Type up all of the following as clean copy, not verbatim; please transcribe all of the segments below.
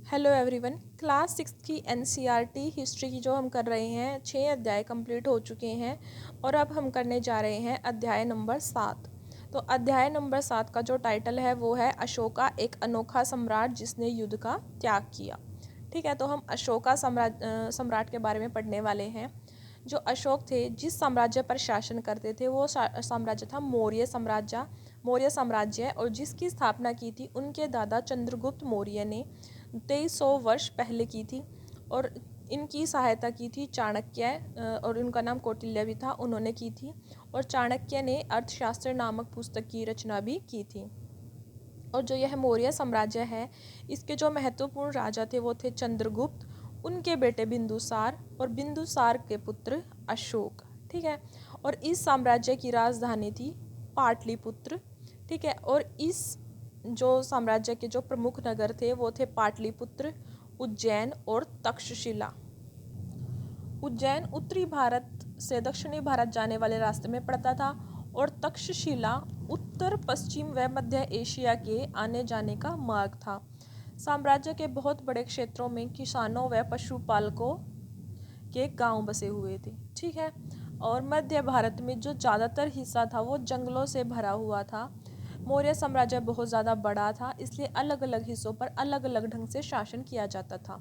Hello everyone. Class 6 की NCERT history की जो हम कर रहे हैं 6 अध्याय कंप्लीट हो चुके हैं और अब हम करने जा रहे हैं अध्याय नंबर 7। तो अध्याय नंबर 7 का जो टाइटल है वो है अशोका, एक अनोखा सम्राट जिसने युद्ध का त्याग किया। ठीक है, तो हम अशोका सम्राट के बारे में पढ़ने वाले हैं। जो अशोक थे, जिस साम्राज्य पर शासन करते थे वो साम्राज्य था मौर्य साम्राज्य और जिसकी स्थापना की थी उनके दादा चंद्रगुप्त मौर्य ने 2300 वर्ष पहले की थी। और इनकी सहायता की थी चाणक्य, और उनका नाम कौटिल्य भी था, उन्होंने की थी। और चाणक्य ने अर्थशास्त्र नामक पुस्तक की रचना भी की थी। और जो यह मौर्य साम्राज्य है, इसके जो महत्वपूर्ण राजा थे वो थे चंद्रगुप्त, उनके बेटे बिंदुसार और बिंदुसार के पुत्र अशोक। ठीक है, और इस साम्राज्य की राजधानी थी पाटलिपुत्र। ठीक है, और इस जो साम्राज्य के जो प्रमुख नगर थे वो थे पाटलिपुत्र, उज्जैन और तक्षशिला। उज्जैन उत्तरी भारत से दक्षिणी भारत जाने वाले रास्ते में पड़ता था और तक्षशिला उत्तर पश्चिम व मध्य एशिया के आने जाने का मार्ग था। साम्राज्य के बहुत बड़े क्षेत्रों में किसानों व पशुपालकों के गांव बसे हुए थे। ठीक है, और मध्य भारत में जो ज़्यादातर हिस्सा था वो जंगलों से भरा हुआ था। मौर्य साम्राज्य बहुत ज़्यादा बड़ा था, इसलिए अलग अलग हिस्सों पर अलग अलग ढंग से शासन किया जाता था।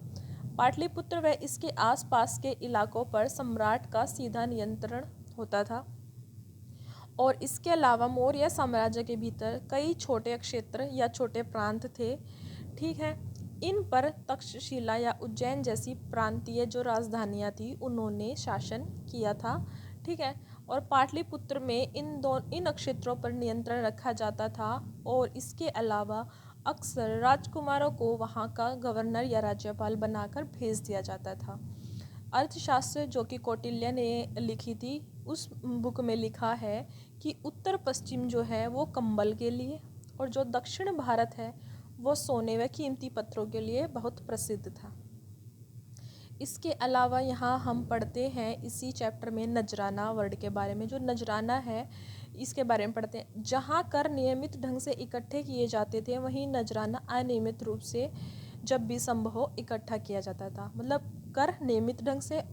पाटलिपुत्र व इसके आसपास के इलाकों पर सम्राट का सीधा नियंत्रण होता था। और इसके अलावा मौर्य साम्राज्य के भीतर कई छोटे क्षेत्र या छोटे प्रांत थे। ठीक है, इन पर तक्षशिला या उज्जैन जैसी प्रांतीय जो राजधानियाँ थी उन्होंने शासन किया था। ठीक है, और पाटलिपुत्र में इन क्षेत्रों पर नियंत्रण रखा जाता था और इसके अलावा अक्सर राजकुमारों को वहाँ का गवर्नर या राज्यपाल बनाकर भेज दिया जाता था। अर्थशास्त्र जो कि कौटिल्य ने लिखी थी, उस बुक में लिखा है कि उत्तर पश्चिम जो है वो कंबल के लिए और जो दक्षिण भारत है वो सोने व कीमती पत्थरों के लिए बहुत प्रसिद्ध था। इसके अलावा यहाँ हम पढ़ते हैं इसी चैप्टर में नजराना वर्ड के बारे में। जो नजराना है इसके बारे में पढ़ते हैं। जहाँ कर नियमित ढंग से इकट्ठे किए जाते थे वहीं नजराना अनियमित रूप से जब भी संभव इकट्ठा किया जाता था। मतलब कर नियमित ढंग से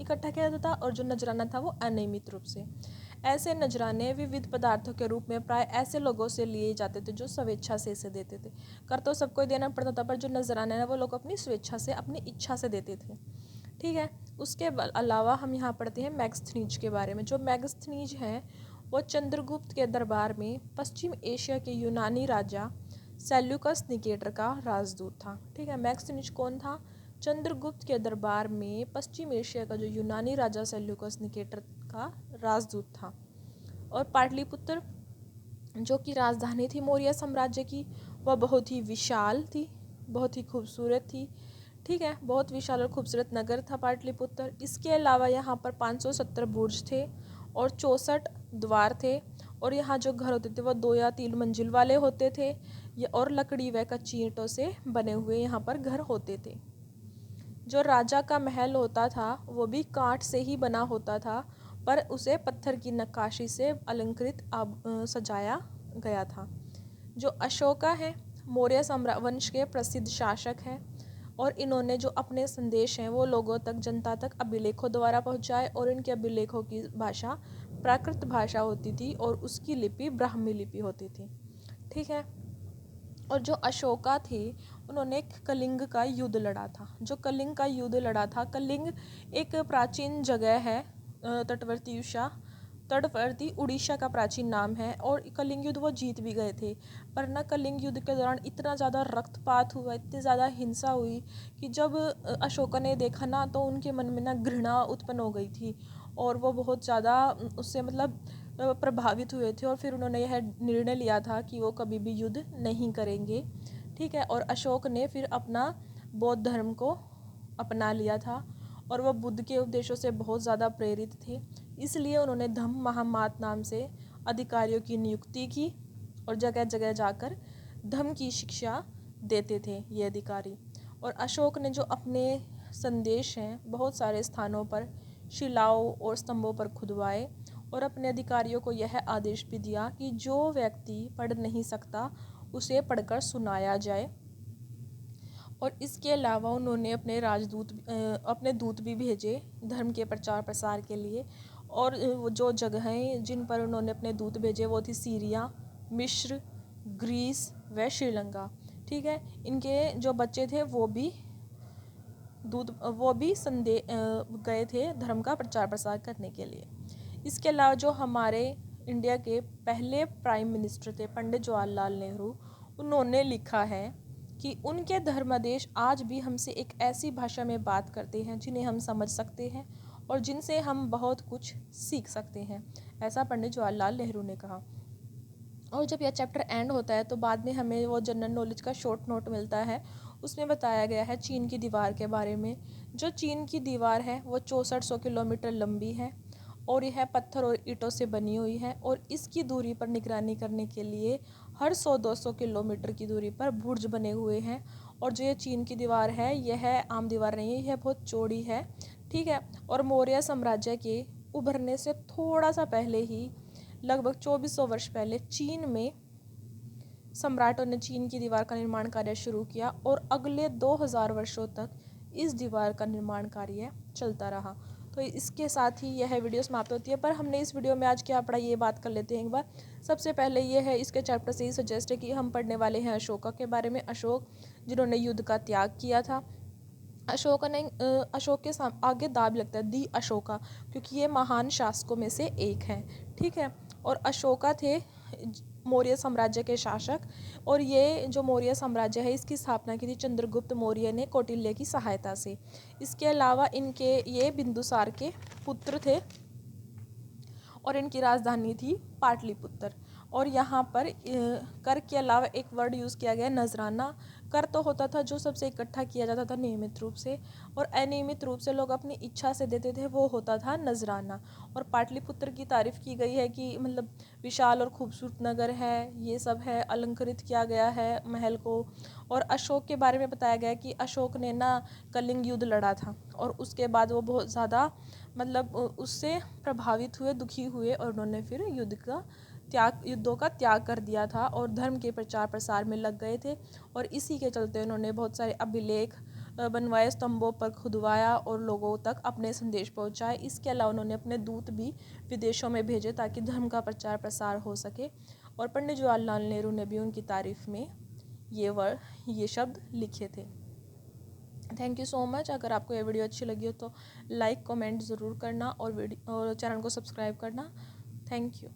इकट्ठा किया जाता था और जो नजराना था वो अनियमित रूप से। ऐसे नजराने विविध पदार्थों के रूप में प्राय ऐसे लोगों से लिए जाते थे जो स्वेच्छा से इसे देते थे। कर तो सबको देना पड़ता था, पर जो नजराना है वो लोग अपनी स्वेच्छा से, अपनी इच्छा से देते थे। ठीक है, उसके अलावा हम यहाँ पढ़ते हैं मैगस्थनीज के बारे में। जो मैगस्थनीज हैं वो चंद्रगुप्त के दरबार में पश्चिम एशिया के यूनानी राजा सेल्यूकस निकेटर का राजदूत था। ठीक है, मैगस्थनीज कौन था? चंद्रगुप्त के दरबार में पश्चिम एशिया का जो यूनानी राजा सेल्यूकस निकेटर का राजदूत था। और पाटलिपुत्र जो कि राजधानी थी मौर्य साम्राज्य की, वह बहुत ही विशाल थी, बहुत ही खूबसूरत थी। ठीक है, बहुत विशाल और खूबसूरत नगर था पाटलिपुत्र। इसके अलावा यहाँ पर 570 बुर्ज थे और 64 द्वार थे। और यहाँ जो घर होते थे वह 2 या 3 मंजिल वाले होते थे और लकड़ी व कच्ची ईंटों से बने हुए यहाँ पर घर होते थे। जो राजा का महल होता था वो भी काठ से ही बना होता था, पर उसे पत्थर की नक्काशी से अलंकृत सजाया गया था। जो अशोका है मौर्य वंश के प्रसिद्ध शासक हैं और इन्होंने जो अपने संदेश हैं वो लोगों तक, जनता तक अभिलेखों द्वारा पहुंचाए। और इनके अभिलेखों की भाषा प्राकृत भाषा होती थी और उसकी लिपि ब्राह्मी लिपि होती थी। ठीक है, और जो अशोका थे उन्होंने कलिंग का युद्ध लड़ा था। जो कलिंग का युद्ध लड़ा था, कलिंग एक प्राचीन जगह है, तटवर्ती उड़ीसा का प्राचीन नाम है। और कलिंग युद्ध वो जीत भी गए थे, पर ना कलिंग युद्ध के दौरान इतना ज़्यादा रक्तपात हुआ, इतनी ज़्यादा हिंसा हुई कि जब अशोका ने देखा ना तो उनके मन में ना घृणा उत्पन्न हो गई थी और वो बहुत ज़्यादा उससे मतलब प्रभावित हुए थे। और फिर उन्होंने यह निर्णय लिया था कि वो कभी भी युद्ध नहीं करेंगे। ठीक है, और अशोक ने फिर अपना बौद्ध धर्म को अपना लिया था और वह बुद्ध के उपदेशों से बहुत ज़्यादा प्रेरित थे। इसलिए उन्होंने धम्म महामात नाम से अधिकारियों की नियुक्ति की और जगह जगह जाकर धम्म की शिक्षा देते थे ये अधिकारी। और अशोक ने जो अपने संदेश हैं बहुत सारे स्थानों पर शिलाओं और स्तंभों पर खुदवाए और अपने अधिकारियों को यह आदेश भी दिया कि जो व्यक्ति पढ़ नहीं सकता उसे पढ़कर सुनाया जाए। और इसके अलावा उन्होंने अपने दूत भी भेजे धर्म के प्रचार प्रसार के लिए। और वो जो जगहें जिन पर उन्होंने अपने दूत भेजे वो थी सीरिया, मिस्र, ग्रीस व श्रीलंका। ठीक है, इनके जो बच्चे थे वो भी गए थे धर्म का प्रचार प्रसार करने के लिए। इसके अलावा जो हमारे इंडिया के पहले प्राइम मिनिस्टर थे पंडित जवाहरलाल नेहरू, उन्होंने लिखा है कि उनके धर्मादेश आज भी हमसे एक ऐसी भाषा में बात करते हैं जिन्हें हम समझ सकते हैं और जिनसे हम बहुत कुछ सीख सकते हैं। ऐसा पंडित जवाहरलाल नेहरू ने कहा। और जब यह चैप्टर एंड होता है तो बाद में हमें वो जनरल नॉलेज का शॉर्ट नोट मिलता है। उसमें बताया गया है चीन की दीवार के बारे में। जो चीन की दीवार है वो 6400 किलोमीटर लंबी है और यह पत्थर और ईंटों से बनी हुई है। और इसकी दूरी पर निगरानी करने के लिए हर 100-200 किलोमीटर की दूरी पर बुर्ज बने हुए हैं। और जो ये चीन की दीवार है यह आम दीवार नहीं है, यह बहुत चौड़ी है। ठीक है, और मौर्य साम्राज्य के उभरने से थोड़ा सा पहले ही, लगभग 2400 वर्ष पहले, चीन में सम्राटों ने चीन की दीवार का निर्माण कार्य शुरू किया और अगले 2000 वर्षों तक इस दीवार का निर्माण कार्य चलता रहा। तो इसके साथ ही यह वीडियो समाप्त होती है। पर हमने इस वीडियो में आज क्या पढ़ा ये बात कर लेते हैं एक बार। सबसे पहले ये है, इसके चैप्टर से ही सजेस्ट है कि हम पढ़ने वाले हैं अशोका के बारे में। अशोक जिन्होंने युद्ध का त्याग किया था। अशोक के आगे दाब लगता है दी अशोका, क्योंकि ये महान शासकों में से एक हैं। ठीक है, और अशोका थे मौर्य साम्राज्य के शासक। और ये जो मौर्य साम्राज्य है इसकी स्थापना की थी चंद्रगुप्त मौर्य ने कौटिल्य की सहायता से। इसके अलावा ये बिंदुसार के पुत्र थे और इनकी राजधानी थी पाटलिपुत्र। और यहाँ पर कर के अलावा एक वर्ड यूज़ किया गया नजराना। कर तो होता था जो सबसे इकट्ठा किया जाता था नियमित रूप से, और अनियमित रूप से लोग अपनी इच्छा से देते थे, वो होता था नजराना। और पाटलिपुत्र की तारीफ़ की गई है कि मतलब विशाल और खूबसूरत नगर है, ये सब है, अलंकृत किया गया है महल को। और अशोक के बारे में बताया गया कि अशोक ने ना कलिंग युद्ध लड़ा था और उसके बाद वो बहुत ज़्यादा मतलब उससे प्रभावित हुए, दुखी हुए, और उन्होंने फिर युद्धों का त्याग कर दिया था और धर्म के प्रचार प्रसार में लग गए थे। और इसी के चलते उन्होंने बहुत सारे अभिलेख बनवाए, स्तंभों पर खुदवाया और लोगों तक अपने संदेश पहुंचाए। इसके अलावा उन्होंने अपने दूत भी विदेशों में भेजे ताकि धर्म का प्रचार प्रसार हो सके। और पंडित जवाहरलाल नेहरू ने भी उनकी तारीफ़ में ये शब्द लिखे थे। Thank you so much. अगर आपको ये वीडियो अच्छी लगी हो तो लाइक कमेंट ज़रूर करना और चैनल को सब्सक्राइब करना। Thank you.